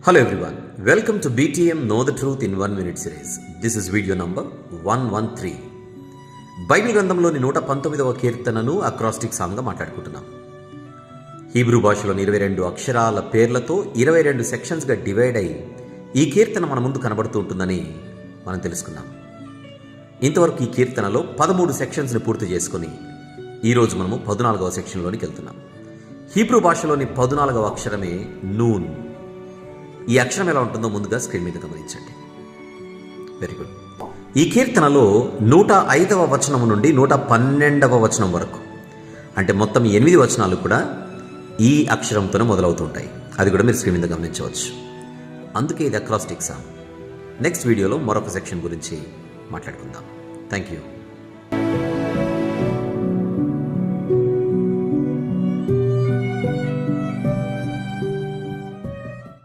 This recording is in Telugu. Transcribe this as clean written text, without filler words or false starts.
Hello everyone, welcome to BTM Know the Truth in 1 Minute series. This is video number 113. Bible గ్రంథంలోని 119వ కీర్తనను అక్రాస్టిక్ సాంగ్గా మాట్లాడుకుంటున్నాం. హీబ్రూ భాషలోని 22 అక్షరాల పేర్లతో 22 సెక్షన్స్గా డివైడ్ అయ్యి ఈ కీర్తన మన ముందు కనబడుతూ ఉంటుందని మనం తెలుసుకున్నాం. ఇంతవరకు ఈ కీర్తనలో 13 సెక్షన్స్ని పూర్తి చేసుకుని ఈరోజు మనము 14వ సెక్షన్లోనికి వెళ్తున్నాం. హీబ్రూ భాషలోని 14వ అక్షరమే నూన్. ఈ అక్షరం ఎలా ఉంటుందో ముందుగా స్క్రీన్ మీద గమనించండి. Very good. ఈ కీర్తనలో 105వ వచనం నుండి 112వ వచనం వరకు, అంటే మొత్తం 8 వచనాలు కూడా ఈ అక్షరంతోనే మొదలవుతుంటాయి. అది కూడా మీరు స్క్రీన్ మీద గమనించవచ్చు. అందుకే ఇది అక్రాస్టిక్ సాంగ్. నెక్స్ట్ వీడియోలో మరొక సెక్షన్ గురించి మాట్లాడుకుందాం. Thank you.